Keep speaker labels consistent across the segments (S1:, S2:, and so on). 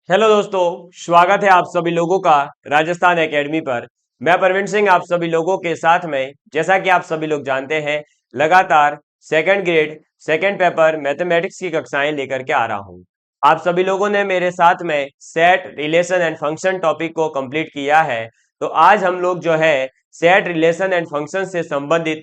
S1: Hello दोस्तों, स्वागत है आप सभी लोगों का राजस्थान एकेडमी पर। मैं परवीन सिंह आप सभी लोगों के साथ में, जैसा कि आप सभी लोग जानते हैं, लगातार second grade second paper mathematics की कक्षाएं लेकर के आ रहा हूं। आप सभी लोगों ने मेरे साथ में set relation and function topic को कंप्लीट किया है। तो आज हम लोग जो है सेट रिलेशन एंड फंक्शन से संबंधित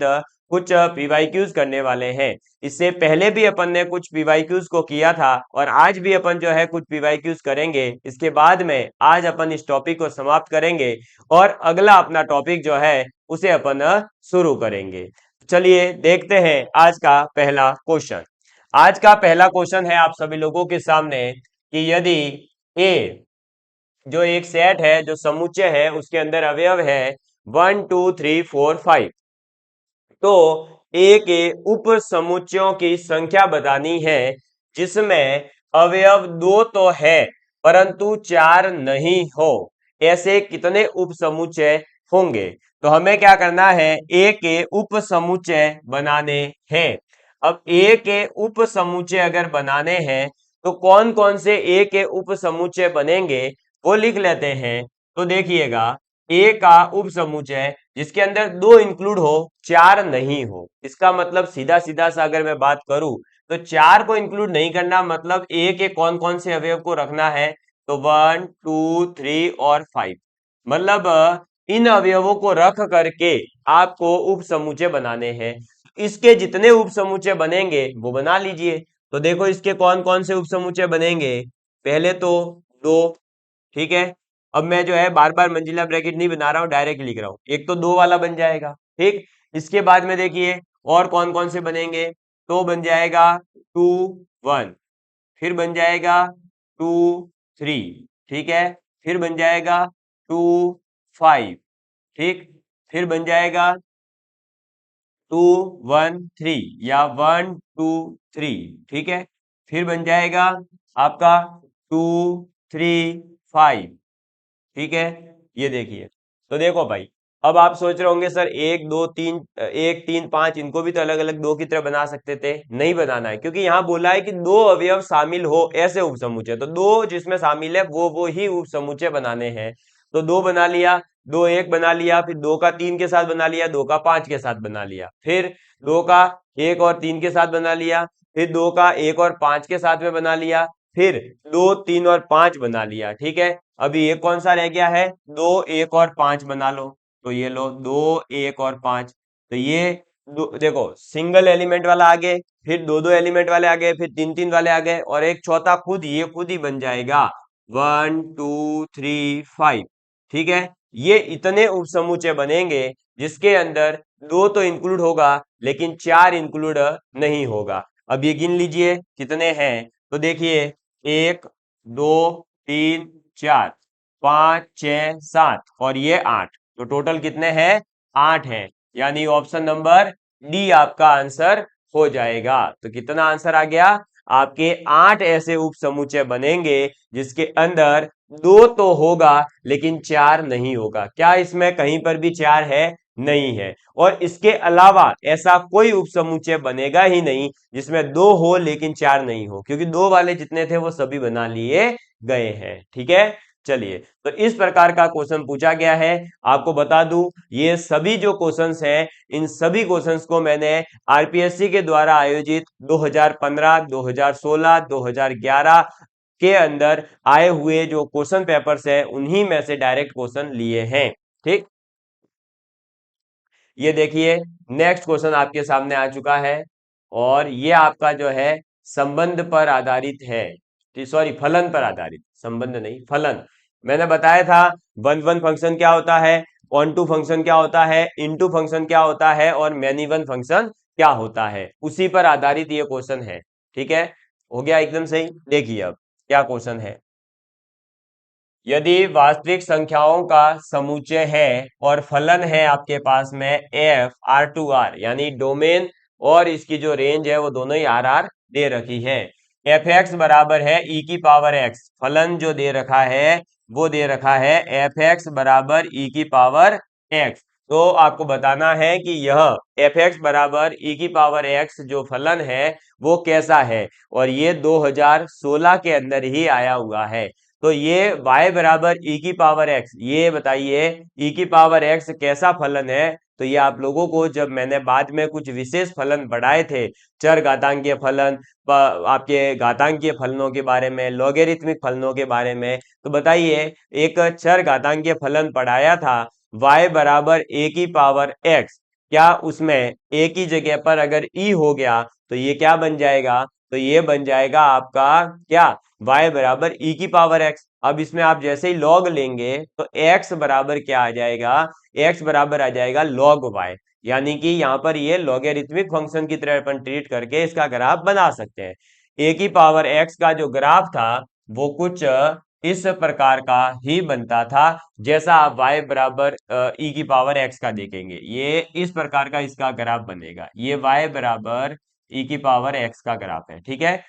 S1: कुछ पीवाईक्यूज करने वाले हैं। इससे पहले भी अपन ने कुछ पीवाईक्यूज को किया था और आज भी अपन जो है कुछ पीवाईक्यूज करेंगे। इसके बाद में आज अपन इस टॉपिक को समाप्त करेंगे और अगला अपना टॉपिक जो है उसे अपन शुरू करेंगे। चलिए देखते हैं आज का पहला क्वेश्चन। आज का पहला क्वेश्चन है आप सभी लोगों के सामने कि यदि ए जो एक सेट है, जो समुच्चय है, उसके अंदर अवयव है 1 2 3 4 5, तो ए के उप समुच्चयों की संख्या बतानी है जिसमें अवयव 2 तो है परंतु 4 नहीं हो। ऐसे कितने उप समुच्चय होंगे? तो हमें क्या करना है, ए के उप समुच्चय बनाने हैं। अब ए के उप समुच्चय अगर बनाने हैं तो कौन कौन से ए के उप समुच्चय बनेंगे वो लिख लेते हैं। तो देखिएगा, ए का उप समुच्चय जिसके अंदर 2 इंक्लूड हो, 4 नहीं हो। इसका मतलब सीधा सीधा सा अगर मैं बात करूं तो 4 को इंक्लूड नहीं करना, मतलब ए के कौन कौन से अवयव को रखना है, तो 1 2 3 और 5, मतलब इन अवयवों को रख करके आपको उप समुच्चय बनाने हैं। इसके जितने उप समुच्चय बनेंगे वो बना लीजिए। तो देखो इसके कौन कौन से उप समुच्चय बनेंगे। पहले तो 2, ठीक है। अब मैं जो है बार बार मंजिला ब्रैकेट नहीं बना रहा हूं, डायरेक्ट लिख रहा हूं। एक तो 2 वाला बन जाएगा, ठीक। इसके बाद में देखिए और कौन कौन से बनेंगे, तो बन जाएगा 2 1, फिर बन जाएगा 2 3, ठीक है। फिर बन जाएगा 2 5, ठीक। फिर बन जाएगा 2 1 3 या 1 2 3, ठीक है। फिर बन जाएगा आपका 2 3 5, ठीक है। ये देखिए, तो देखो भाई, अब आप सोच रहे होंगे सर 1 2 3 1 3 5 इनको भी तो अलग अलग 2 की तरह बना सकते थे। नहीं बनाना है, क्योंकि यहाँ बोला है कि 2 अवयव शामिल हो ऐसे उप समुच्चय, तो 2 जिसमें शामिल है वो ही उप समुच्चय बनाने हैं। तो 2 बना लिया, 2 1 बना लिया, फिर 2 का 3 के साथ बना लिया, 2 का 5 के साथ बना लिया, फिर 2 का 1 और 3 के साथ बना लिया, फिर 2 का 1 और 5 के साथ में बना लिया, फिर 2 3 और 5 बना लिया, ठीक है। अभी ये कौन सा रह गया है, 2 1 और 5 बना लो। तो ये लो 2 1 और 5, तो ये देखो सिंगल एलिमेंट वाला आ गए, फिर 2 2 एलिमेंट वाले आ गए, फिर 3 3 वाले आ गए, और एक चौथा खुद ये खुद ही बन जाएगा 1 2 3 5, ठीक है। ये इतने उप समुच्चय बनेंगे जिसके अंदर 2 तो इंक्लूड होगा लेकिन 4 इंक्लूड नहीं होगा। अब ये गिन लीजिए कितने हैं। तो देखिए 1 2 3 4 5 6 7 और ये 8, तो टोटल कितने हैं, 8 हैं। यानी ऑप्शन नंबर डी आपका आंसर हो जाएगा। तो कितना आंसर आ गया, आपके 8 ऐसे उप समुच्चय बनेंगे जिसके अंदर 2 तो होगा लेकिन 4 नहीं होगा। क्या इसमें कहीं पर भी 4 है? नहीं है। और इसके अलावा ऐसा कोई उप समुच्चय बनेगा ही नहीं जिसमें 2 हो लेकिन 4 नहीं हो, क्योंकि 2 वाले जितने थे वो सभी बना लिए गए हैं, ठीक है। चलिए, तो इस प्रकार का क्वेश्चन पूछा गया है। आपको बता दूं, ये सभी जो क्वेश्चंस हैं, इन सभी क्वेश्चंस को मैंने आरपीएससी के द्वारा आयोजित 2015 2016 2011 के अंदर आए हुए जो क्वेश्चन पेपर्स है उन्हीं में से डायरेक्ट क्वेश्चन लिए हैं, ठीक। ये देखिए नेक्स्ट क्वेश्चन आपके सामने आ चुका है और ये आपका जो है संबंध पर आधारित है, सॉरी फलन पर आधारित, संबंध नहीं फलन। मैंने बताया था वन वन फंक्शन क्या होता है, ऑन टू फंक्शन क्या होता है, इनटू फंक्शन क्या होता है और मैनी वन फंक्शन क्या होता है, उसी पर आधारित ये क्वेश्चन है, ठीक है। हो गया एकदम सही। देखिए अब क्या क्वेश्चन है। यदि वास्तविक संख्याओं का समुच्चय है और फलन है आपके पास में एफ आर टू आर, यानी डोमेन और इसकी जो रेंज है वो दोनों ही आर आर दे रखी है। एफ एक्स बराबर है ई की पावर एक्स, फलन जो दे रखा है वो दे रखा है एफ एक्स बराबर ई की पावर एक्स। तो आपको बताना है कि यह एफ एक्स बराबर ई की पावर एक्स जो फलन है वो कैसा है, और ये 2016 के अंदर ही आया हुआ है। तो ये y बराबर e की पावर x, ये बताइए e की पावर x कैसा फलन है। तो ये आप लोगों को जब मैंने बाद में कुछ विशेष फलन बढ़ाए थे, चर घातांकीय फलन, आपके घातांकीय फलनों के बारे में, लॉगरिथमिक फलनों के बारे में, तो बताइए एक चर घातांकीय फलन पढ़ाया था y बराबर a की पावर x, क्या उसमें a की जगह पर अगर e हो गया तो ये क्या बन जाएगा, तो ये बन जाएगा आपका क्या, y बराबर e की पावर x। अब इसमें आप जैसे ही लॉग लेंगे तो x बराबर क्या आ जाएगा, x बराबर आ जाएगा log y, यानी कि यहाँ पर ये लॉगरिथमिक फंक्शन की तरह अपन ट्रीट करके इसका ग्राफ बना सकते हैं। a की पावर x का जो ग्राफ था वो कुछ इस प्रकार का ही बनता था, जैसा आप y बराबर e की पावर x का देखेंगे, ये इस प्रकार का इसका ग्राफ बनेगा, ये y बराबर e की पावर x का ग्राफ है। ठीक है,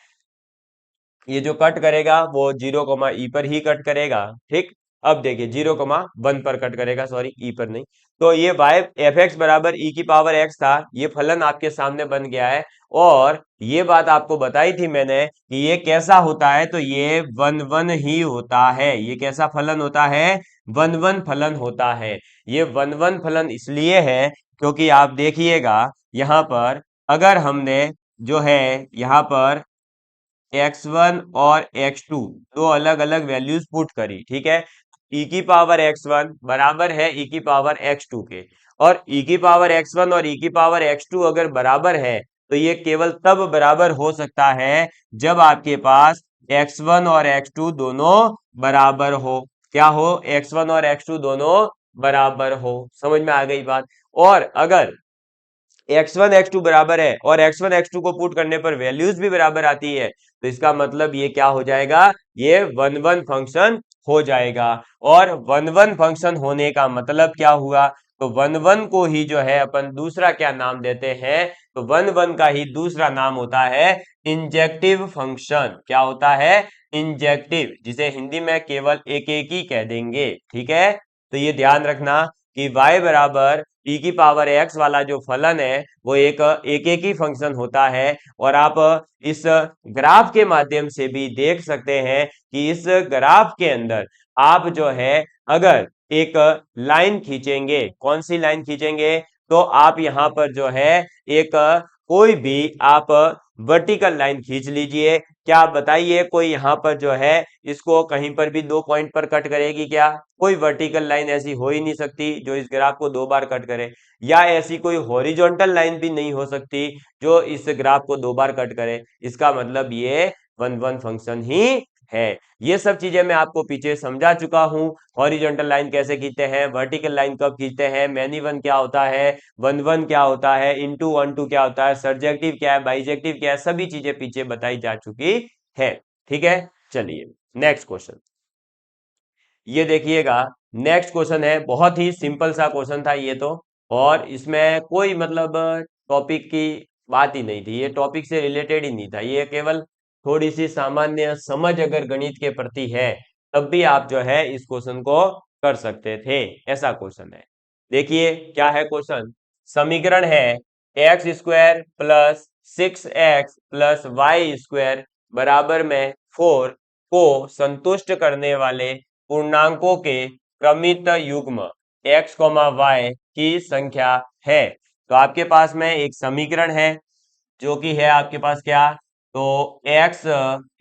S1: ये जो कट करेगा वो 0, ई पर ही कट करेगा। ठीक, अब देखिए 0, 1 पर कट करेगा, सॉरी ई पर नहीं। तो ये y एफ एक्स बराबर ई की पावर x था, ये फलन आपके सामने बन गया है। और ये बात आपको बताई थी मैंने कि ये कैसा होता है, तो ये 1 1 ही होता है। ये कैसा फलन होता है, 1 1 फलन होता है। ये 1 1 फलन इसलिए है क्योंकि आप देखिएगा यहाँ पर अगर हमने जो है यहाँ पर x1 और x2 दो अलग अलग वैल्यूज पुट करी, ठीक है, e की पावर x1 बराबर है e की पावर x2 के, और e की पावर x1 और e की पावर x2 अगर बराबर है तो ये केवल तब बराबर हो सकता है जब आपके पास x1 और x2 दोनों बराबर हो। क्या हो, x1 और x2 दोनों बराबर हो। समझ में आ गई बात। और अगर x1 x2 बराबर है और x1 x2 को पुट करने पर वैल्यूज भी बराबर आती है, तो इसका मतलब ये क्या हो जाएगा, ये 1 1 फंक्शन हो जाएगा। और 1 1 फंक्शन होने का मतलब क्या हुआ, तो 1 1 को ही जो है अपन दूसरा क्या नाम देते हैं, तो 1 1 का ही दूसरा नाम होता है इंजेक्टिव फंक्शन। क्या होता है, इंजेक्टिव, जिसे हिंदी में केवल एक एक ही कह देंगे। ठीक है, तो ये ध्यान रखना कि y बराबर e की पावर x वाला जो फलन है वो एक एक ही फंक्शन होता है। और आप इस ग्राफ के माध्यम से भी देख सकते हैं कि इस ग्राफ के अंदर आप जो है अगर एक लाइन खींचेंगे, कौन सी लाइन खींचेंगे, तो आप यहां पर जो है एक कोई भी आप वर्टिकल लाइन खींच लीजिए। क्या बताइए, कोई यहां पर जो है इसको कहीं पर भी 2 पॉइंट पर कट करेगी क्या, कोई वर्टिकल लाइन ऐसी हो ही नहीं सकती जो इस ग्राफ को 2 बार कट करे, या ऐसी कोई हॉरिजॉन्टल लाइन भी नहीं हो सकती जो इस ग्राफ को 2 बार कट करे। इसका मतलब ये 1 1 फंक्शन ही है। ये सब चीजें मैं आपको पीछे समझा चुका हूं, हॉरिजॉन्टल लाइन कैसे खींचते हैं, वर्टिकल लाइन कब खींचते हैं, मैनी वन क्या होता है, 1 1 क्या होता है, इनटू 1 2 क्या होता है, सर्जेक्टिव क्या है, बाइजेक्टिव क्या है, सभी चीजें पीछे बताई जा चुकी है। ठीक है, चलिए नेक्स्ट क्वेश्चन, ये देखिएगा। नेक्स्ट क्वेश्चन है, बहुत ही सिंपल सा क्वेश्चन था ये तो, और इसमें कोई मतलब टॉपिक की बात ही नहीं थी, ये टॉपिक से रिलेटेड ही नहीं था, ये केवल थोड़ी सी सामान्य समझ अगर गणित के प्रति है तब भी आप जो है इस क्वेश्चन को कर सकते थे, ऐसा क्वेश्चन है। देखिए क्या है क्वेश्चन, समीकरण है X square plus 6x plus Y square बराबर में 4 को संतुष्ट करने वाले पूर्णांकों के क्रमित युग्म x, y की संख्या है। तो आपके पास में एक समीकरण है जो कि है आपके पास क्या, तो X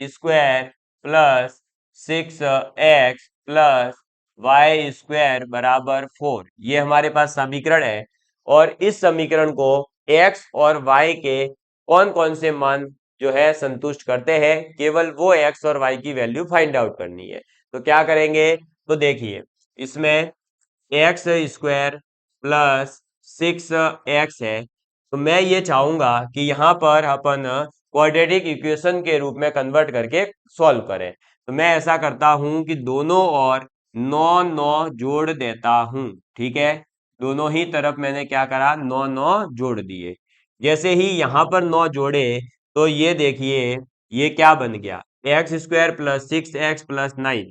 S1: square plus 6x plus Y square बराबर 4, ये हमारे पास समीकरण है। और इस समीकरण को x और y के कौन कौन से मान जो है संतुष्ट करते हैं, केवल वो x और y की वैल्यू फाइंड आउट करनी है। तो क्या करेंगे, तो देखिए इसमें एक्स स्क्वायर प्लस 6x है, तो मैं ये चाहूंगा कि यहाँ पर अपन क्वाड्रेटिक इक्वेशन के रूप में कन्वर्ट करके सॉल्व करें। तो मैं ऐसा करता हूं कि दोनों और 9 9 जोड़ देता हूं। ठीक है, दोनों ही तरफ मैंने क्या करा, 9 9 जोड़ दिए। जैसे ही यहाँ पर 9 जोड़े तो ये देखिए ये क्या बन गया, x square plus 6x plus 9,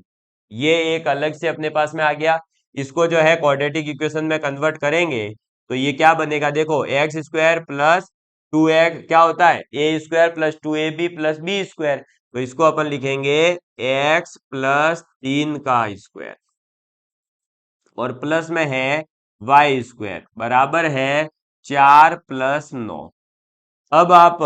S1: ये एक अलग से अपने पास में आ गया। इसको जो है क्वाड्रेटिक इक्वेशन में कन्वर्ट करेंगे तो ये क्या बनेगा, देखो एक्स स्क्वायर प्लस 2x क्या होता है, a square plus 2ab plus b square, तो इसको अपन लिखेंगे x प्लस 3 का स्क्वायर और प्लस में है वाई स्क्वायर बराबर है 4 प्लस 9। अब आप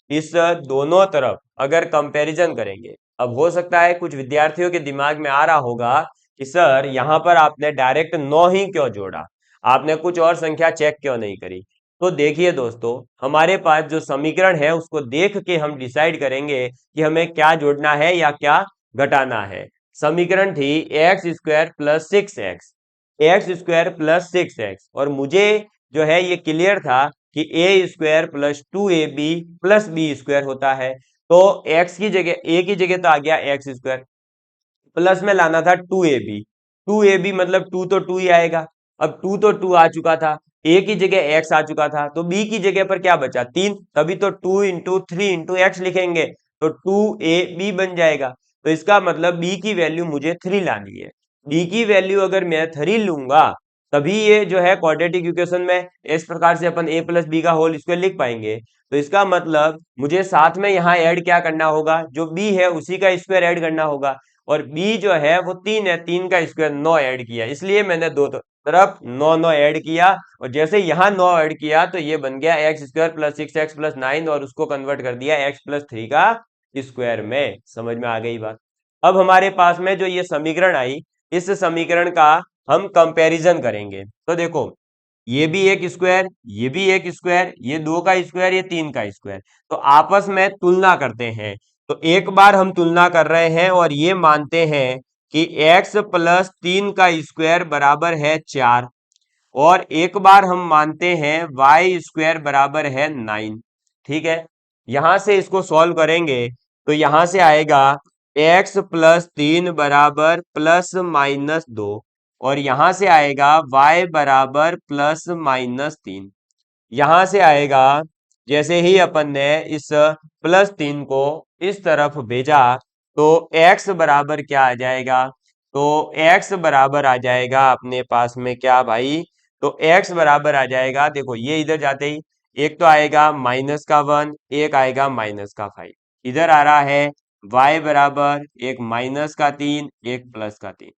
S1: इस दोनों तरफ अगर कंपैरिजन करेंगे, अब हो सकता है कुछ विद्यार्थियों के दिमाग में आ रहा होगा कि सर यहां पर आपने डायरेक्ट 9 ही क्यों जोड़ा, आपने कुछ और संख्या चेक क्यों नहीं करी। तो देखिए दोस्तों, हमारे पास जो समीकरण है उसको देख के हम डिसाइड करेंगे कि हमें क्या जोड़ना है या क्या घटाना है। समीकरण थी x square plus 6x, x square plus 6x, और मुझे जो है ये क्लियर था कि a square plus 2ab plus b square होता है। तो x की जगह, a की जगह तो आ गया एक्स स्क्वायर, प्लस में लाना था 2ab, 2ab मतलब 2 तो 2 ही आएगा। अब 2 तो 2 आ चुका था, a की जगह x आ चुका था, तो b की जगह पर क्या बचा 3, तभी तो 2 इंटू 3 इंटू एक्स लिखेंगे, तो 2ab बन जाएगा। तो इसका मतलब b की वैल्यू मुझे 3 लानी है। b की वैल्यू अगर मैं 3 लूंगा तभी ये जो है क्वाड्रेटिक इक्वेशन में इस प्रकार से अपन a प्लस बी का होल स्क्वायर लिख पाएंगे। तो इसका मतलब मुझे साथ में यहाँ ऐड क्या करना होगा, जो b है उसी का स्क्वायर ऐड करना होगा, और b जो है वो 3 है, 3 का स्क्वायर 9 ऐड किया, इसलिए मैंने दो तरफ 9 9 ऐड किया। और जैसे यहाँ 9 ऐड किया तो ये बन गया x square plus 6x plus 9, और उसको कन्वर्ट कर दिया x प्लस 3 का स्क्वायर में। समझ में आ गई बात। अब हमारे पास में जो ये समीकरण आई, इस समीकरण का हम कंपैरिजन करेंगे। तो देखो, ये भी एक स्क्वायर, ये भी एक स्क्वायर, ये 2 का स्क्वायर, ये 3 का स्क्वायर, तो आपस में तुलना करते हैं। तो एक बार हम तुलना कर रहे हैं और ये मानते हैं कि x प्लस 3 का स्क्वायर बराबर है 4, और एक बार हम मानते हैं वाई स्क्वायर बराबर है 9। ठीक है, यहां से इसको सॉल्व करेंगे तो यहां से आएगा x प्लस 3 बराबर प्लस माइनस 2, और यहां से आएगा y बराबर प्लस माइनस 3। यहां से आएगा, जैसे ही अपन ने इस प्लस 3 को इस तरफ भेजा तो x बराबर क्या आ जाएगा, तो x बराबर आ जाएगा अपने पास में क्या भाई, तो x बराबर आ जाएगा, देखो ये इधर जाते ही एक तो आएगा माइनस का 1, एक आएगा माइनस का 5, इधर आ रहा है y बराबर एक माइनस का 3 एक प्लस का 3।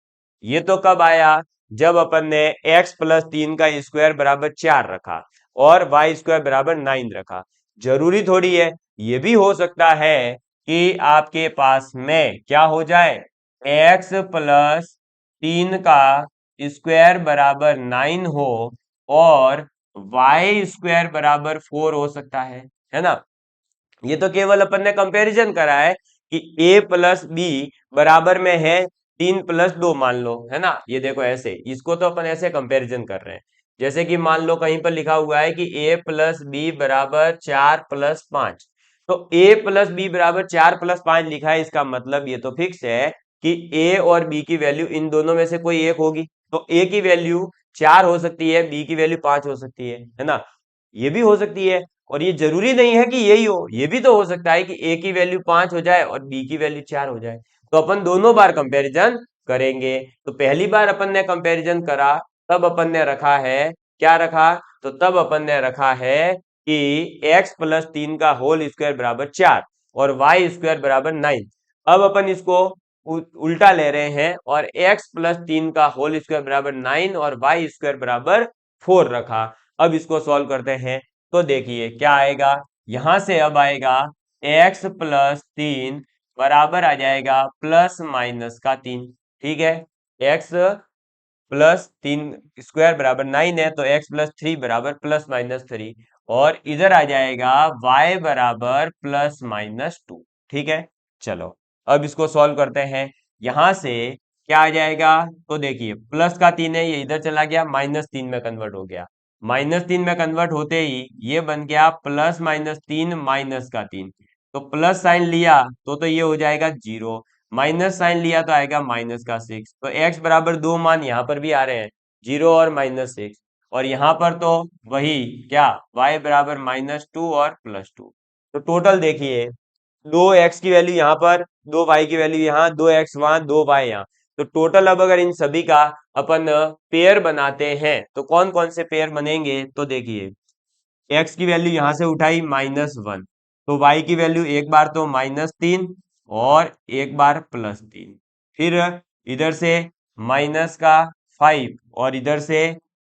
S1: ये तो कब आया, जब अपन ने x प्लस 3 का स्क्वायर बराबर 4 रखा और वाई स्क्वायर बराबर 9 रखा। जरूरी थोड़ी है, ये भी हो सकता है कि आपके पास में क्या हो जाए, x प्लस 3 का स्क्वायर बराबर 9 हो और वाई स्क्वायर बराबर 4 हो सकता है ना। ये तो केवल अपन ने कंपैरिजन करा है कि a प्लस बी बराबर में है 3 प्लस 2 मान लो, है ना। ये देखो ऐसे, इसको तो अपन ऐसे कंपैरिजन कर रहे हैं। जैसे कि मान लो कहीं पर लिखा हुआ है कि a प्लस बी बराबर 4 प्लस 5, तो a प्लस बी बराबर 4 प्लस 5 लिखा है, इसका मतलब ये तो फिक्स है कि a और b की वैल्यू इन दोनों में से कोई एक होगी। तो a की वैल्यू 4 हो सकती है, b की वैल्यू 5 हो सकती है ना। ये भी हो सकती है, और ये जरूरी नहीं है कि यही हो, ये भी तो हो सकता है कि a की वैल्यू 5 हो जाए और b की वैल्यू 4 हो जाए। तो अपन दोनों बार कंपैरिजन करेंगे। तो पहली बार अपन ने कंपैरिजन करा, तब अपन ने रखा है, क्या रखा, तो तब अपन ने रखा है कि x प्लस 3 का होल स्क्वायर बराबर 4 और y स्क्वायर बराबर 9। अब अपन इसको उल्टा ले रहे हैं और x प्लस 3 का होल स्क्वायर बराबर 9 और y स्क्वायर बराबर 4 रखा। अब इसको सॉल्व करते हैं तो देखिए क्या आएगा, यहां से अब आएगा x प्लस 3 बराबर आ जाएगा प्लस माइनस का 3। ठीक है, x प्लस 3 स्क्वायर बराबर 9 है, तो x प्लस 3 बराबर प्लस माइनस 3, और इधर आ जाएगा y बराबर प्लस माइनस 2। ठीक है, चलो अब इसको सॉल्व करते हैं। यहां से क्या आ जाएगा, तो देखिए प्लस का 3 है, ये इधर चला गया, माइनस 3 में कन्वर्ट हो गया, माइनस 3 में कन्वर्ट होते ही ये बन गया प्लस माइनस 3 माइनस का 3। तो प्लस साइन लिया तो ये हो जाएगा 0, माइनस साइन लिया तो आएगा माइनस का 6। तो x बराबर दो मान यहाँ पर भी आ रहे हैं, 0 और -6, और यहाँ पर तो वही क्या, y बराबर -2 और +2। तो टोटल देखिए, 2x की वैल्यू यहाँ पर, 2y की वैल्यू यहाँ, 2x वहां, 2y यहाँ। तो टोटल अब अगर इन सभी का अपन पेयर बनाते हैं तो कौन कौन से पेयर बनेंगे, तो देखिए x की वैल्यू यहां से उठाई -1, तो y की वैल्यू एक बार तो -3 और एक बार +3, फिर इधर से -5 और इधर से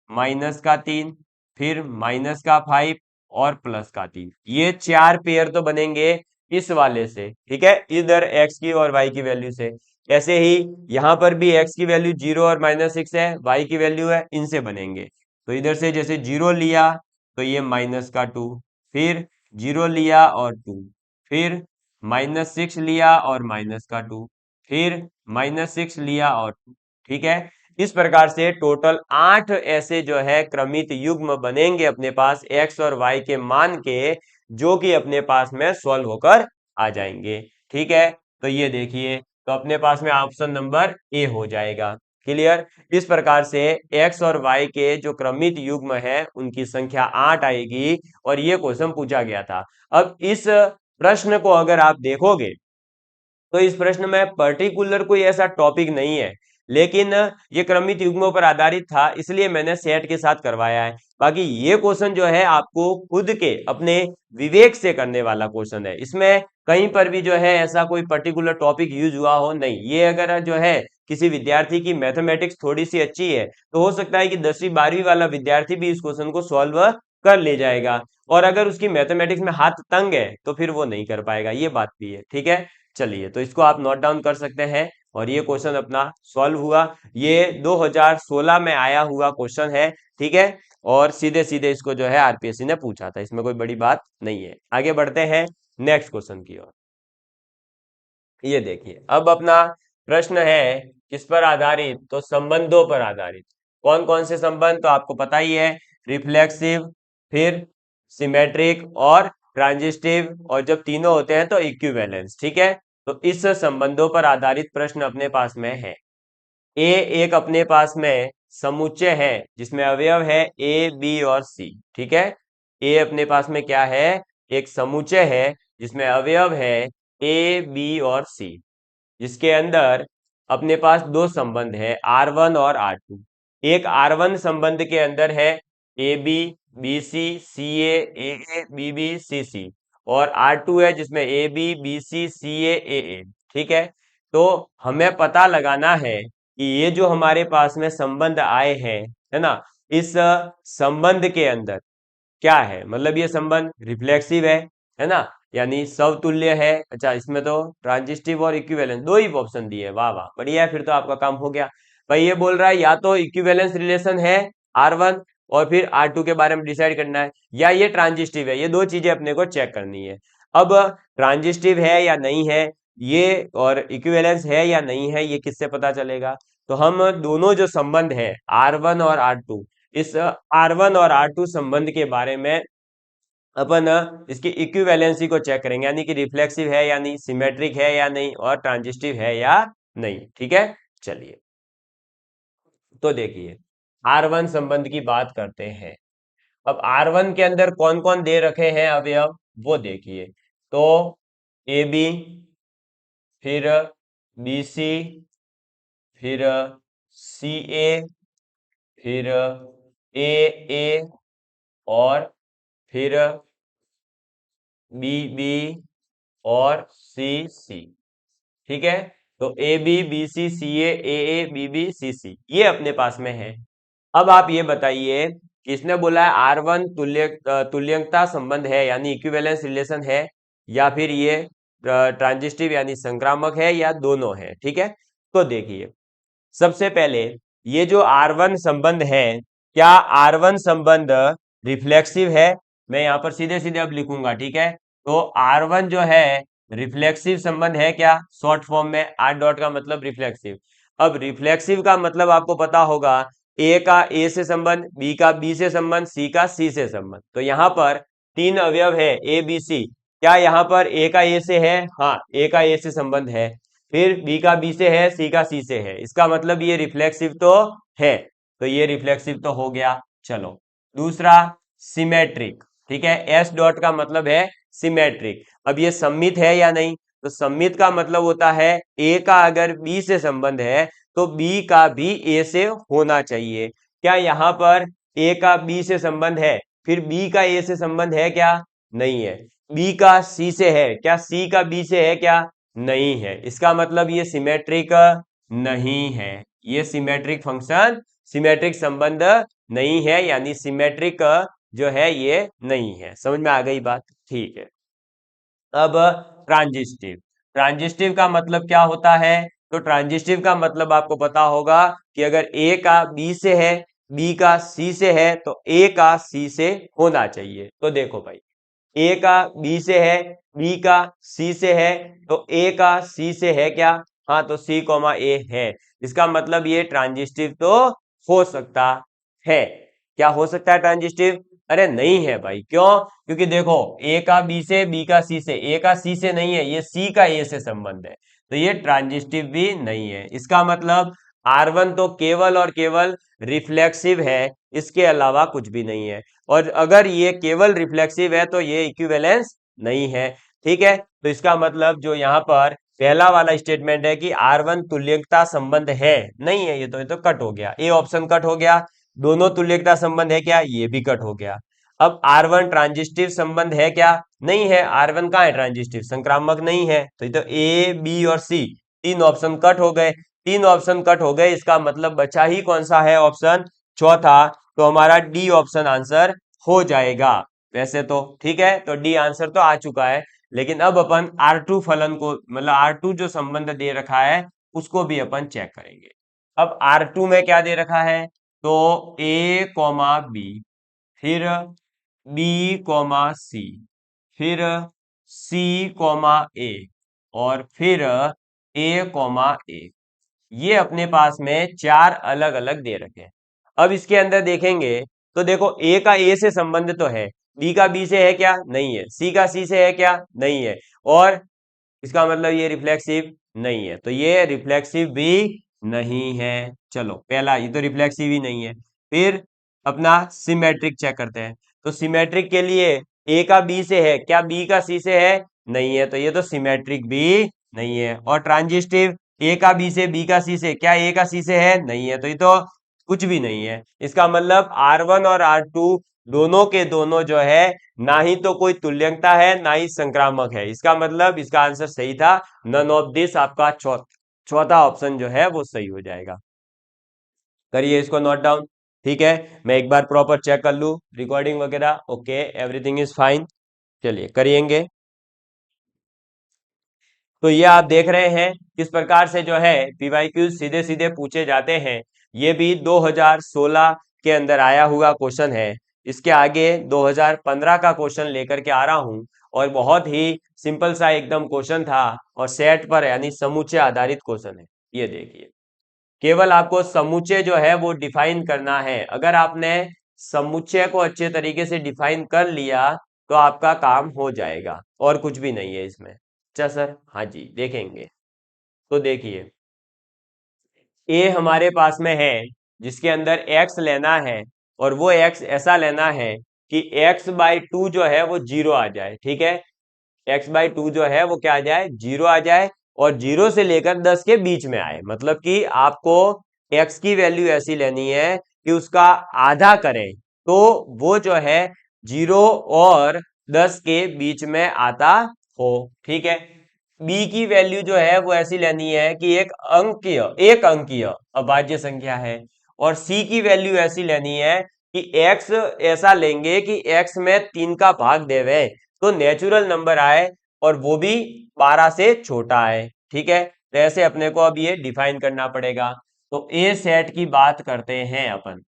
S1: -3, फिर -5 और +3। ये 4 पेयर तो बनेंगे इस वाले से, ठीक है, इधर x की और y की वैल्यू से। ऐसे ही यहां पर भी x की वैल्यू 0 और -6 है, y की वैल्यू है, इनसे बनेंगे। तो इधर से जैसे 0 लिया तो ये -2, फिर 0 लिया और 2, फिर -6 लिया और -2, फिर -6 लिया और 2, ठीक है। इस प्रकार से टोटल 8 ऐसे जो है क्रमित युग्म बनेंगे अपने पास x और y के मान के, जो कि अपने पास में सॉल्व होकर आ जाएंगे, ठीक है। तो ये देखिए, तो अपने पास में ऑप्शन नंबर ए हो जाएगा। क्लियर। इस प्रकार से x और y के जो क्रमित युग्म है उनकी संख्या 8 आएगी, और ये क्वेश्चन पूछा गया था। अब इस प्रश्न को अगर आप देखोगे तो इस प्रश्न में पर्टिकुलर कोई ऐसा टॉपिक नहीं है, लेकिन ये क्रमित युग्मों पर आधारित था, इसलिए मैंने सेट के साथ करवाया है। बाकी ये क्वेश्चन जो है आपको खुद के अपने विवेक से करने वाला क्वेश्चन है, इसमें कहीं पर भी जो है ऐसा कोई पर्टिकुलर टॉपिक यूज हुआ हो नहीं। ये अगर जो है किसी विद्यार्थी की मैथमेटिक्स थोड़ी सी अच्छी है तो हो सकता है कि 10वीं 12वीं वाला विद्यार्थी भी इस क्वेश्चन को सॉल्व कर ले जाएगा, और अगर उसकी मैथमेटिक्स में हाथ तंग है तो फिर वो नहीं कर पाएगा, ये बात भी है, ठीक है। चलिए, तो इसको आप नोट डाउन कर सकते हैं, और ये क्वेश्चन अपना सॉल्व हुआ। ये 2016 में आया हुआ क्वेश्चन है, ठीक है, और सीधे सीधे इसको जो है आरपीएससी ने पूछा था, इसमें कोई बड़ी बात नहीं है। आगे बढ़ते हैं नेक्स्ट क्वेश्चन की ओर। ये देखिए, अब अपना प्रश्न है किस पर आधारित, तो संबंधों पर आधारित। कौन कौन से संबंध, तो आपको पता ही है, रिफ्लेक्सिव, फिर सिमेट्रिक और ट्रांजिस्टिव, और जब तीनों होते हैं तो इक्विवेलेंस, ठीक है। तो इस संबंधों पर आधारित प्रश्न अपने पास में है। ए एक अपने पास में समुच्चय है जिसमें अवयव है ए बी और सी, ठीक है। ए अपने पास में क्या है, एक समुच्चय है जिसमें अवयव है ए बी और सी, जिसके अंदर अपने पास दो संबंध है R1 और R2। एक R1 संबंध के अंदर है a b b c c a b b c c, और R2 है जिसमें ए बी बी सी सी ए, ठीक है। तो हमें पता लगाना है कि ये जो हमारे पास में संबंध आए हैं, है ना, इस संबंध के अंदर क्या है, मतलब ये संबंध रिफ्लेक्सिव है ना, यानी समतुल्य है। अच्छा, इसमें तो ट्रांजिस्टिव और इक्विवेलेंस दो ही ऑप्शन दिए, वाह वाह, बढ़िया है, फिर तो आपका काम हो गया। भाई ये बोल रहा है या तो इक्विवेलेंस रिलेशन है R1, और फिर R2 के बारे में डिसाइड करना है, या ये ट्रांजिस्टिव है, ये दो चीजें अपने को चेक करनी है। अब ट्रांजिस्टिव है या नहीं है ये, और इक्विवेलेंस है या नहीं है, ये किससे पता चलेगा। तो हम दोनों जो संबंध है R1 और R2, इस R1 और R2 संबंध के बारे में अपन इसकी इक्विवेलेंसी को चेक करेंगे, यानी कि रिफ्लेक्सिव है या नहीं, सिमेट्रिक है या नहीं, और ट्रांजिस्टिव है या नहीं, ठीक है। चलिए, तो देखिए, R1 संबंध की बात करते हैं। अब R1 के अंदर कौन कौन दे रखे हैं अवयव, वो देखिए। तो ए बी, फिर बी सी, फिर सी ए, फिर ए और फिर बी बी और सी सी, ठीक है। तो a b b c c a b b c c, ये अपने पास में है। अब आप ये बताइए कि इसने बोला है R1 तुल्यता संबंध है, यानी इक्विवेलेंस रिलेशन है, या फिर ये ट्रांजिस्टिव यानी संक्रामक है, या दोनों है, ठीक है। तो देखिए, सबसे पहले ये जो R1 संबंध है, क्या R1 संबंध रिफ्लेक्सिव है। मैं यहां पर सीधे सीधे अब लिखूंगा, ठीक है। तो R1 जो है रिफ्लेक्सिव संबंध है क्या, शॉर्ट फॉर्म में R डॉट का मतलब रिफ्लेक्सिव। अब रिफ्लेक्सिव का मतलब आपको पता होगा, ए का ए से संबंध, बी का बी से संबंध, सी का सी से संबंध। तो यहाँ पर तीन अवयव है ए बी सी, क्या यहाँ पर ए का ए से है, हाँ ए का ए से संबंध है, फिर बी का बी से है, सी का सी से है, इसका मतलब ये रिफ्लेक्सिव तो है। तो ये रिफ्लेक्सिव तो हो गया। चलो, दूसरा सिमेट्रिक, ठीक है, एस डॉट का मतलब है सिमेट्रिक। अब ये सम्मित है या नहीं, तो सम्मित का मतलब होता है ए का अगर बी से संबंध है तो बी का भी ए से होना चाहिए। क्या यहाँ पर ए का बी से संबंध है, फिर बी का ए से संबंध है क्या, नहीं है। बी का सी से है, क्या सी का बी से है क्या, नहीं है, इसका मतलब ये सिमेट्रिक नहीं है, ये सिमेट्रिक फंक्शन, सिमेट्रिक संबंध नहीं है, यानी सिमेट्रिक जो है ये नहीं है। समझ में आ गई बात? ठीक है। अब ट्रांजिस्टिव, ट्रांजिस्टिव का मतलब क्या होता है? तो ट्रांजिस्टिव का मतलब आपको पता होगा कि अगर ए का बी से है, बी का सी से है, तो ए का सी से होना चाहिए। तो देखो भाई, ए का बी से है, बी का सी से है, तो ए का सी से है क्या? हाँ, तो सी कॉमा ए है। इसका मतलब ये ट्रांजिस्टिव तो हो सकता है। क्या हो सकता है ट्रांजिस्टिव? अरे नहीं है भाई, क्यों? क्योंकि देखो, ए का बी से, बी का सी से, ए का सी से नहीं है, ये सी का ए से संबंध है, तो ये ट्रांजिस्टिव भी नहीं है। इसका मतलब R1 तो केवल और केवल रिफ्लेक्सिव है, इसके अलावा कुछ भी नहीं है। और अगर ये केवल रिफ्लेक्सिव है तो ये इक्विवेलेंस नहीं है। ठीक है, तो इसका मतलब जो यहाँ पर पहला वाला स्टेटमेंट है कि R1 तुल्यता संबंध है, नहीं है, ये तो कट हो गया, ए ऑप्शन कट हो गया। दोनों तुल्यता संबंध है क्या? ये भी कट हो गया। अब R1 ट्रांजिस्टिव संबंध है क्या? नहीं है। R1 कहाँ है ट्रांजिस्टिव? संक्रामक नहीं है, तो ये तो ए बी और सी तीन ऑप्शन कट हो गए। तीन ऑप्शन कट हो गए, इसका मतलब बचा ही कौन सा है? ऑप्शन चौथा। तो हमारा डी ऑप्शन आंसर हो जाएगा वैसे तो। ठीक है, तो डी आंसर तो आ चुका है, लेकिन अब अपन R2 फलन को, मतलब R2 जो संबंध दे रखा है उसको भी अपन चेक करेंगे। अब R2 में क्या दे रखा है? तो ए कॉमा बी, फिर बी कॉमा सी, फिर सी कॉमा ए, और फिर ए कॉमा ए। ये अपने पास में चार अलग अलग दे रखे हैं। अब इसके अंदर देखेंगे तो देखो, ए का ए से संबंध तो है, बी का बी से है क्या? नहीं है। सी का सी से है क्या? नहीं है। और इसका मतलब ये रिफ्लेक्सिव नहीं है, तो ये रिफ्लेक्सिव भी नहीं है। चलो, पहला ये तो रिफ्लेक्सिव ही नहीं है। फिर अपना सिमेट्रिक चेक करते हैं। तो सिमेट्रिक के लिए ए का बी से है क्या? बी का सी से है? नहीं है, तो ये तो सिमेट्रिक भी नहीं है। और ट्रांजिस्टिव, ए का बी से, बी का सी से, क्या ए का सी से है? नहीं है, तो ये तो कुछ भी नहीं है। इसका मतलब R1 और R2 दोनों के दोनों जो है, ना ही तो कोई तुल्यंकता है, ना ही संक्रामक है। इसका मतलब इसका आंसर सही था, नन ऑफ दिस। आपका चौथा ऑप्शन जो है वो सही हो जाएगा। करिए इसको नोट डाउन। ठीक है, मैं एक बार प्रॉपर चेक कर लूं रिकॉर्डिंग वगैरह। Okay, everything is fine. चलिए करिएंगे। तो ये आप देख रहे हैं किस प्रकार से जो है पीवाईक्यू सीधे सीधे पूछे जाते हैं। ये भी 2016 के अंदर आया हुआ क्वेश्चन है। इसके आगे 2015 का क्वेश्चन लेकर के आ रहा हूं, और बहुत ही सिंपल सा एकदम क्वेश्चन था, और सेट पर यानी समूचे आधारित क्वेश्चन है। ये देखिए, केवल आपको समुच्चय जो है वो डिफाइन करना है। अगर आपने समुच्चय को अच्छे तरीके से डिफाइन कर लिया तो आपका काम हो जाएगा, और कुछ भी नहीं है इसमें। अच्छा सर, हाँ जी, देखेंगे। तो देखिए, ए हमारे पास में है, जिसके अंदर एक्स लेना है, और वो एक्स ऐसा लेना है कि x/2 जो है वो जीरो आ जाए। ठीक है, x/2 जो है वो क्या आ जाए? जीरो आ जाए, और जीरो से लेकर 10 के बीच में आए। मतलब कि आपको x की वैल्यू ऐसी लेनी है कि उसका आधा करें तो वो जो है जीरो और 10 के बीच में आता हो। ठीक है, b की वैल्यू जो है वो ऐसी लेनी है कि एक अंकीय अभाज्य संख्या है, और c की वैल्यू ऐसी लेनी है कि x ऐसा लेंगे कि x में 3 का भाग देवे तो नेचुरल नंबर आए, और वो भी 12 से छोटा है। ठीक है, तो ऐसे अपने को अब ये डिफाइन करना पड़ेगा। तो ए सेट की बात करते हैं अपन।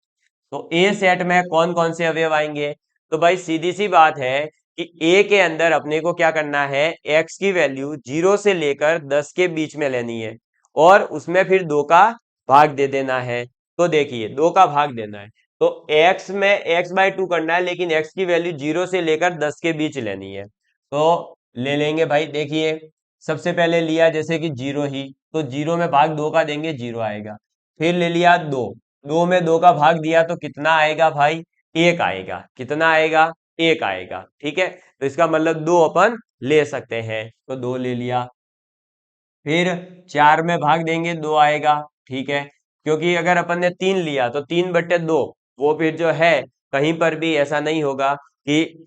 S1: तो ए सेट में कौन कौन से अवयव आएंगे? तो भाई सीधी सी बात है कि ए के अंदर अपने को क्या करना है? एक्स की वैल्यू 0 से लेकर 10 के बीच में लेनी है, और उसमें फिर 2 का भाग दे देना है। तो देखिए, 2 का भाग देना है, तो एक्स में x/2 करना है, लेकिन एक्स की वैल्यू 0 से लेकर 10 के बीच लेनी है। तो ले लेंगे भाई। देखिए, सबसे पहले लिया जैसे कि 0 ही, तो 0 में भाग 2 का देंगे, 0 आएगा। फिर ले लिया 2, 2 में 2 का भाग दिया तो कितना आएगा भाई? 1 आएगा। कितना आएगा? 1 आएगा। ठीक है, तो इसका मतलब 2 अपन ले सकते हैं, तो 2 ले लिया। फिर 4 में भाग देंगे, 2 आएगा। ठीक है, क्योंकि अगर अपन ने 3 लिया तो 3/2, वो फिर जो है कहीं पर भी ऐसा नहीं होगा कि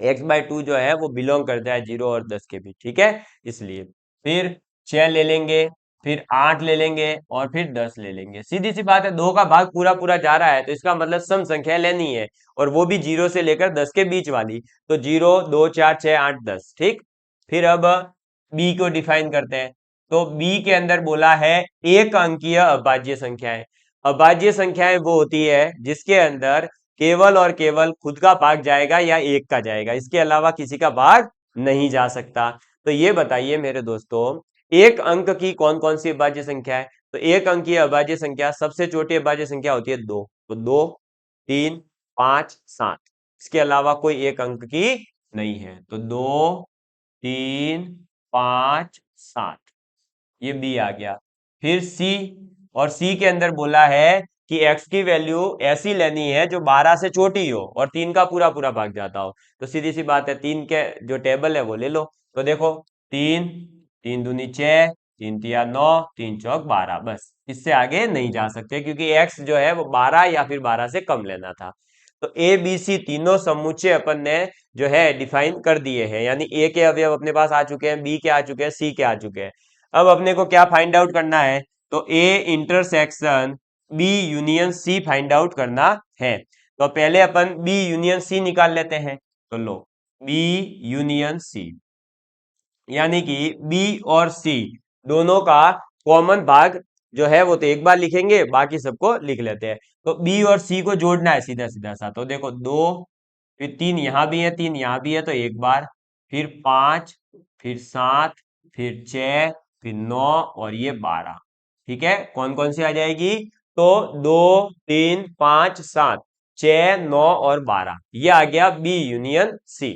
S1: x/2 जो है वो बिलोंग करता है 0 और 10 के बीच, ठीक है, इसलिए फिर 6 ले लेंगे, फिर 8 ले लेंगे और फिर 10 ले लेंगे। सीधी सी बात है, 2 का भाग पूरा पूरा जा रहा है तो इसका मतलब सम संख्या लेनी है, और वो भी 0 से लेकर 10 के बीच वाली। तो 0 2 4 6 8 10, ठीक। फिर अब b को डिफाइन करते हैं। तो b के अंदर बोला है एक अंकीय अभाज्य संख्याएं। अभाज्य संख्याएं वो होती है जिसके अंदर केवल और केवल खुद का भाग जाएगा या एक का जाएगा, इसके अलावा किसी का भाग नहीं जा सकता। तो ये बताइए मेरे दोस्तों, एक अंक की कौन कौन सी अभाज्य संख्या है? तो एक अंक की अभाज्य संख्या, सबसे छोटी अभाज्य संख्या होती है 2। तो 2 3 5 7, इसके अलावा कोई एक अंक की नहीं है। तो 2 3 5 7, ये बी आ गया। फिर सी, और सी के अंदर बोला है कि x की वैल्यू ऐसी लेनी है जो 12 से छोटी हो और 3 का पूरा पूरा भाग जाता हो। तो सीधी सी बात है, 3 के जो टेबल है वो ले लो। तो देखो 3 3 दूनी 6, 3 तिया 9, 3 चौक 12, बस इससे आगे नहीं जा सकते क्योंकि x जो है वो 12 या फिर 12 से कम लेना था। तो ए बी सी तीनों समुच्चय अपन ने जो है डिफाइन कर दिए हैं, यानी ए के अवयव अपने पास आ चुके हैं, बी के आ चुके हैं, सी के आ चुके हैं। अब अपने को क्या फाइंड आउट करना है? तो A intersection B union C find out करना है। तो पहले अपन बी यूनियन सी निकाल लेते हैं। तो लो, बी यूनियन सी, यानी कि बी और सी दोनों का कॉमन भाग जो है वो तो एक बार लिखेंगे, बाकी सबको लिख लेते हैं। तो बी और सी को जोड़ना है सीधा सीधा सा। तो देखो 2, फिर 3 यहां भी है, 3 यहां भी है, तो एक बार, फिर 5, फिर 7, फिर 6, फिर 9 और ये 12, ठीक है। कौन कौन सी आ जाएगी? तो 2 3 5 7 6 9 और 12, ये आ गया बी यूनियन सी।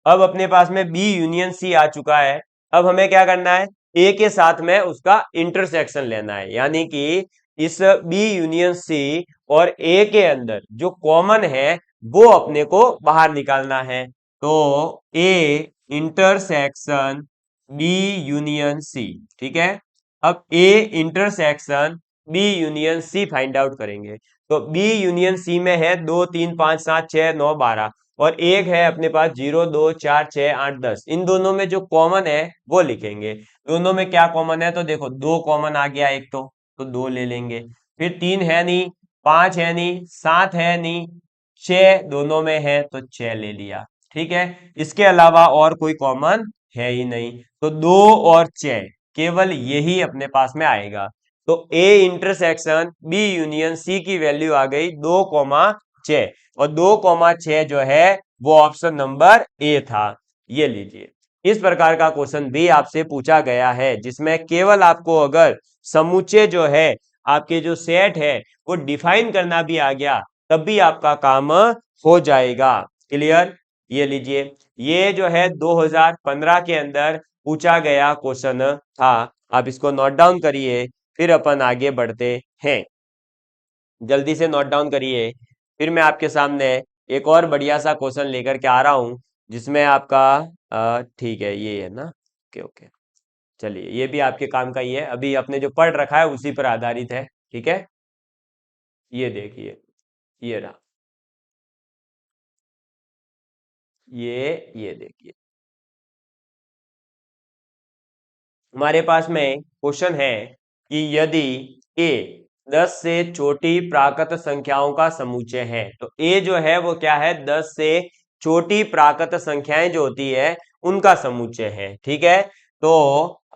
S1: अब अपने पास में बी यूनियन सी आ चुका है। अब हमें क्या करना है? ए के साथ में उसका इंटरसेक्शन लेना है, यानी कि इस बी यूनियन सी और ए के अंदर जो कॉमन है वो अपने को बाहर निकालना है। तो A intersection B union C, ठीक है। अब A intersection B union C find out करेंगे। तो बी यूनियन सी में है 2 3 5 7 6 9 12, और एक है अपने पास 0 2 4 6 8 10। इन दोनों में जो कॉमन है वो लिखेंगे। दोनों में क्या कॉमन है? तो देखो 2 कॉमन आ गया एक, तो 2 ले लेंगे। फिर 3 है नहीं, 5 है नहीं, 7 है नहीं, 6 दोनों में है तो 6 ले लिया, ठीक है। इसके अलावा और कोई कॉमन है ही नहीं, तो 2 और 6 केवल यही अपने पास में आएगा। तो A intersection B union C की वैल्यू आ गई 2,6, और 2,6 जो है वो ऑप्शन नंबर ए था। ये लीजिए, इस प्रकार का क्वेश्चन भी आपसे पूछा गया है जिसमें केवल आपको अगर समुच्चय जो है, आपके जो सेट है वो डिफाइन करना भी आ गया तब भी आपका काम हो जाएगा। क्लियर? ये लीजिए, ये जो है 2015 के अंदर पूछा गया क्वेश्चन था। आप इसको नोट डाउन करिए, फिर अपन आगे बढ़ते हैं। जल्दी से नोट डाउन करिए, फिर मैं आपके सामने एक और बढ़िया सा क्वेश्चन लेकर के आ रहा हूं जिसमें आपका ठीक है, ये है ना, ओके ओके, चलिए ये भी आपके काम का ही है, अभी अपने जो पढ़ रखा है उसी पर आधारित है, ठीक है। ये देखिए, ये रहा, ये देखिए, हमारे पास में क्वेश्चन है कि यदि ए 10 से छोटी प्राकृत संख्याओं का समुच्चय है, तो ए जो है वो क्या है? 10 से छोटी प्राकृत संख्याएं जो होती है उनका समुच्चय है, ठीक है। तो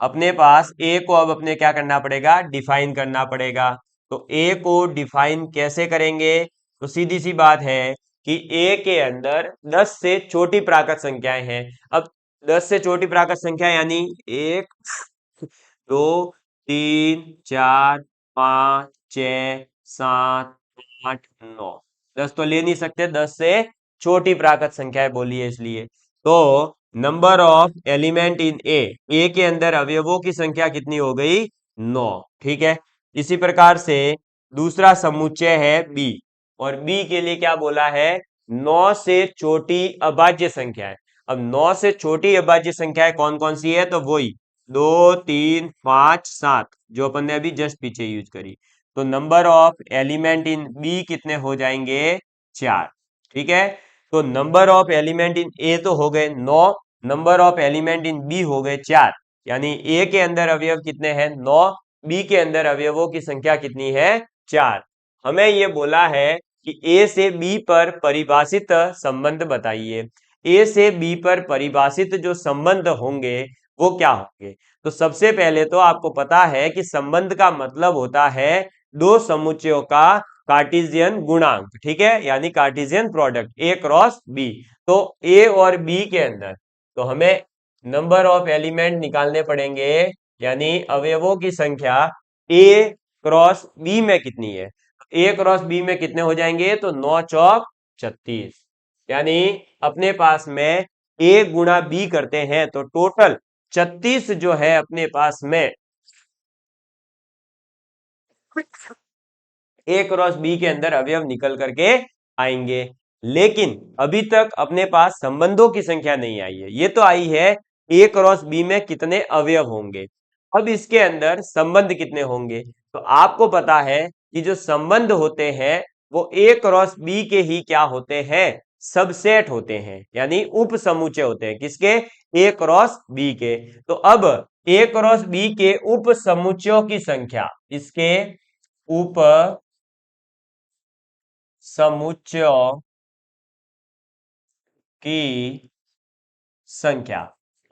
S1: अपने पास ए को अब अपने क्या करना पड़ेगा? डिफाइन करना पड़ेगा। तो ए को डिफाइन कैसे करेंगे? तो सीधी सी बात है कि ए के अंदर 10 से छोटी प्राकृत संख्याएं हैं। अब 10 से छोटी प्राकृत संख्या यानी 1 2 3 4 5 6 7 8 9, 10 तो ले नहीं सकते, 10 से छोटी प्राकृत संख्या बोली है इसलिए। तो नंबर ऑफ एलिमेंट इन ए के अंदर अवयवों की संख्या कितनी हो गई? 9, ठीक है। इसी प्रकार से दूसरा समुच्चय है बी, और बी के लिए क्या बोला है? 9 से छोटी अभाज्य संख्या है। अब 9 से छोटी अभाज्य संख्याएं कौन कौन सी है? तो वही 2 3 5 7 जो अपन ने अभी जस्ट पीछे यूज करी। तो number of element in B कितने हो जाएंगे? 4, ठीक है। तो number of element in A तो हो गए 9, number of element in B हो गए 4, यानी ए के अंदर अवयव कितने हैं 9, बी के अंदर अवयवों की संख्या कितनी है 4। हमें ये बोला है कि ए से बी पर परिभाषित संबंध बताइए। ए से बी पर परिभाषित जो संबंध होंगे वो क्या होंगे। तो सबसे पहले तो आपको पता है कि संबंध का मतलब होता है दो समुच्चयों का कार्टेशियन गुणांक, ठीक है, यानी Cartesian product A cross B. तो ए और बी के अंदर तो हमें नंबर ऑफ एलिमेंट निकालने पड़ेंगे, यानी अवयवों की संख्या ए क्रॉस बी में कितनी है। ए क्रॉस बी में कितने हो जाएंगे, तो 9 चौक 36, यानी अपने पास में ए गुणा बी करते हैं तो टोटल 36 जो है अपने पास में ए क्रॉस बी के अंदर अवयव निकल करके आएंगे। लेकिन अभी तक अपने पास संबंधों की संख्या नहीं आई है, ये तो आई है ए क्रॉस बी में कितने अवयव होंगे। अब इसके अंदर संबंध कितने होंगे, तो आपको पता है कि जो संबंध होते हैं वो ए क्रॉस बी के ही क्या होते हैं, सबसेट होते हैं, यानी उप समुच्चय होते हैं किसके, ए क्रॉस बी के। तो अब ए क्रॉस बी के उप समुच्चयों की संख्या, इसके उप समुच्चयों की संख्या,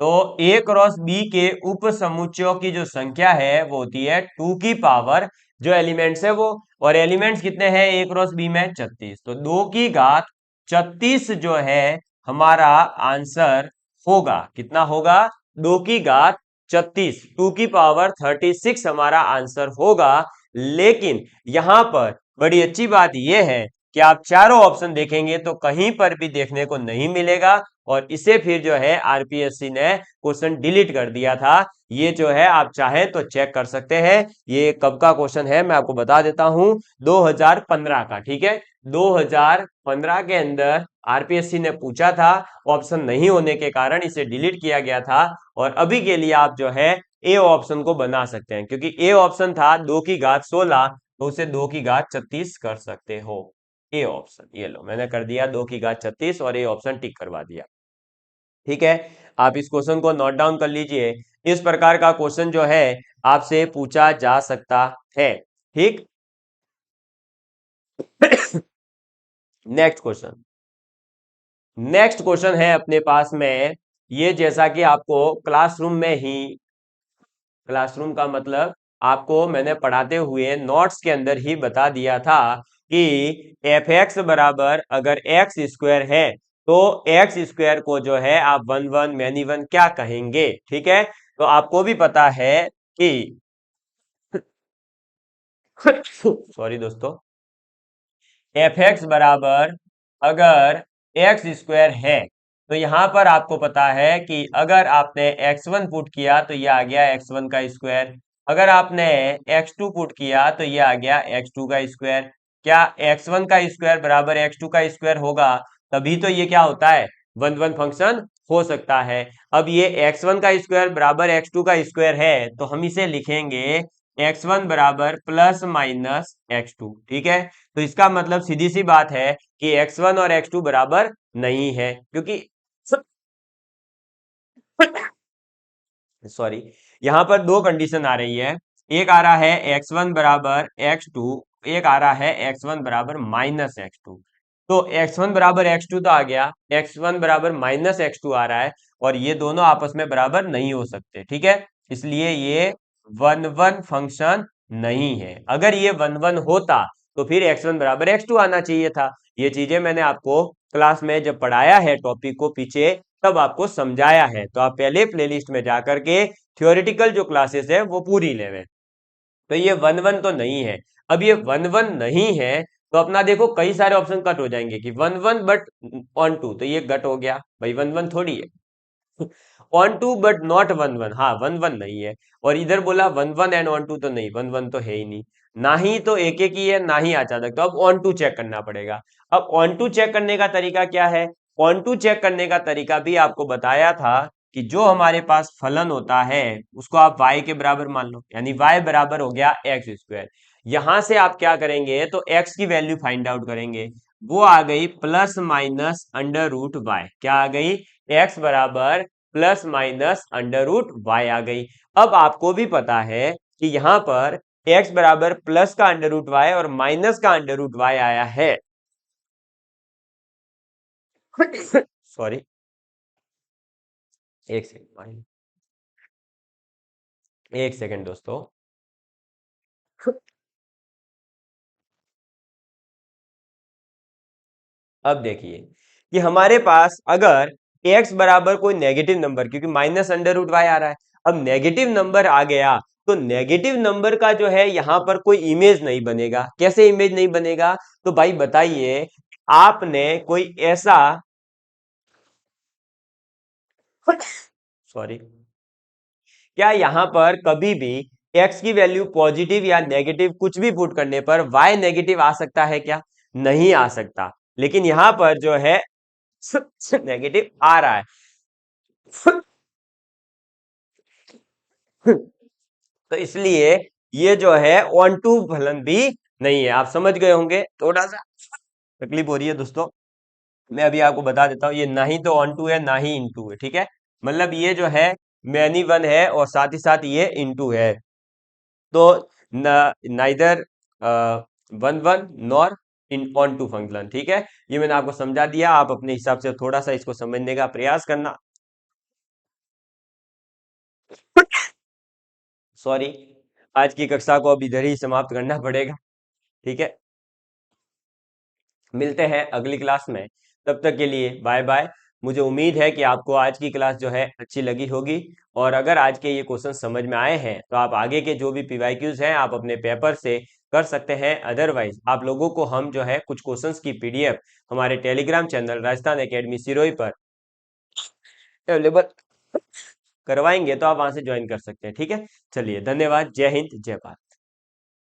S1: तो ए क्रॉस बी के उप समुच्चयों की जो संख्या है वो होती है 2 की पावर जो एलिमेंट्स है वो, और एलिमेंट्स कितने हैं ए क्रॉस बी में 36, तो 2 की घात 36 जो है हमारा आंसर होगा। कितना होगा, 2 की घात 36, 2 की पावर 36 हमारा आंसर होगा। लेकिन यहां पर बड़ी अच्छी बात यह है कि आप चारों ऑप्शन देखेंगे तो कहीं पर भी देखने को नहीं मिलेगा, और इसे फिर जो है आरपीएससी ने क्वेश्चन डिलीट कर दिया था। ये जो है आप चाहें तो चेक कर सकते हैं, ये कब का क्वेश्चन है मैं आपको बता देता हूं, 2015 का, ठीक है। 2015 के अंदर आरपीएससी ने पूछा था, ऑप्शन नहीं होने के कारण इसे डिलीट किया गया था। और अभी के लिए आप जो है ए ऑप्शन को बना सकते हैं, क्योंकि ए ऑप्शन था 2 की घात 16, तो उसे 2 की घात 36 कर सकते हो। ए ऑप्शन ये लो मैंने कर दिया 2 की घात 36 और ए ऑप्शन टिक करवा दिया, ठीक है। आप इस क्वेश्चन को नोट डाउन कर लीजिए, इस प्रकार का क्वेश्चन जो है आपसे पूछा जा सकता है, ठीक। नेक्स्ट क्वेश्चन, नेक्स्ट क्वेश्चन है अपने पास में, ये जैसा कि आपको क्लासरूम में ही, क्लासरूम का मतलब आपको मैंने पढ़ाते हुए नोट्स के अंदर ही बता दिया था कि एफ एक्स बराबर अगर एक्स स्क्वायर है तो एक्स स्क्वायर को जो है आप वन वन मैनी वन क्या कहेंगे, ठीक है। तो आपको भी पता है कि सॉरी दोस्तों, एफ एक्स बराबर अगर एक्स स्क्वायर है तो यहां पर आपको पता है कि अगर आपने x1 पुट किया तो ये आ गया x1 का स्क्वायर, अगर आपने x2 पुट किया तो ये आ गया x2 का स्क्वायर। क्या x1 का स्क्वायर बराबर x2 का स्क्वायर होगा, तभी तो ये क्या होता है, वन वन फंक्शन हो सकता है। अब ये x1 का स्क्वायर बराबर x2 का स्क्वायर है तो हम इसे लिखेंगे x1 बराबर प्लस माइनस x2, ठीक है। तो इसका मतलब सीधी सी बात है कि x1 और x2 बराबर नहीं है, क्योंकि सॉरी, यहां पर दो कंडीशन आ रही है, एक आ रहा है x1 बराबर x2, एक आ रहा है x1 बराबर माइनस x2। तो x1 बराबर x2 तो आ गया, x1 बराबर माइनस x2 आ रहा है, और ये दोनों आपस में बराबर नहीं हो सकते, ठीक है। इसलिए ये वन वन फंक्शन नहीं है। अगर ये वन वन होता तो फिर x1 बराबर x2 आना चाहिए था। ये चीजें मैंने आपको क्लास में जब पढ़ाया है टॉपिक को पीछे, तब आपको समझाया है, तो आप पहले प्लेलिस्ट में जाकर के थियोरेटिकल जो क्लासेस है वो पूरी लेवें। तो ये वन वन तो नहीं है। अब ये वन वन नहीं है तो अपना देखो कई सारे ऑप्शन कट हो जाएंगे कि one one but onto, तो ये कट हो गया भाई, वन वन थोड़ी है। Onto but not one one, हाँ वन वन नहीं है। और इधर बोला one one and onto, तो नहीं, वन वन तो है ही नहीं, ना ही तो एक एक ही है ना ही अचानक, तो अब ऑन टू चेक करना पड़ेगा। अब ऑन टू चेक करने का तरीका क्या है, ऑन टू चेक करने का तरीका भी आपको बताया था कि जो हमारे पास फलन होता है उसको आप y के बराबर मान लो, यानी y बराबर हो गया एक्स स्क्वायर। यहां से आप क्या करेंगे, तो x की वैल्यू फाइंड आउट करेंगे। वो आ गई plus minus under root y. क्या आ गई? एक्स बराबर plus minus under root y आ गई। अब आपको भी पता है कि यहां पर एक्स बराबर प्लस का अंडर रूट वाई और माइनस का अंडर रूट वाई आया है। सॉरी, एक सेकंड, एक सेकंड दोस्तों। अब देखिए कि हमारे पास अगर x बराबर कोई नेगेटिव नंबर, क्योंकि माइनस अंडर रूट वाई आ रहा है, अब नेगेटिव नंबर आ गया तो नेगेटिव नंबर का जो है यहां पर कोई इमेज नहीं बनेगा। कैसे इमेज नहीं बनेगा? तो भाई बताइए, आपने कोई ऐसा, सॉरी, क्या यहां पर कभी भी x की वैल्यू पॉजिटिव या नेगेटिव कुछ भी पुट करने पर y नेगेटिव आ सकता है क्या? नहीं आ सकता। लेकिन यहां पर जो है नेगेटिव आ रहा है। तो इसलिए ये जो है ऑन टू फलन भी नहीं है। आप समझ गए होंगे। थोड़ा सा तकलीफ हो रही है दोस्तों, मैं अभी आपको बता देता हूँ, ये ना ही तो ऑन टू है ना ही इन टू है, ठीक है। मतलब ये जो है मैनी वन है और साथ ही साथ ये इन टू है। तो neither one one nor in onto function, ठीक है। ये मैंने आपको समझा दिया, आप अपने हिसाब से थोड़ा सा इसको समझने का प्रयास करना। सॉरी, आज की कक्षा को अब इधर ही समाप्त करना पड़ेगा, ठीक है। मिलते हैं अगली क्लास में, तब तक के लिए बाय बाय। मुझे उम्मीद है कि आपको आज की क्लास जो है अच्छी लगी होगी, और अगर आज के ये क्वेश्चन समझ में आए हैं तो आप आगे के जो भी पीवाईक्यूज हैं आप अपने पेपर से कर सकते हैं। अदरवाइज आप लोगों को हम जो है कुछ क्वेश्चंस की पीडीएफ हमारे Telegram channel Rajasthan academy Sirohi पर अवेलेबल करवाएंगे, तो आप वहां से ज्वाइन कर सकते हैं, ठीक है। चलिए, धन्यवाद। जय हिंद, जय भारत।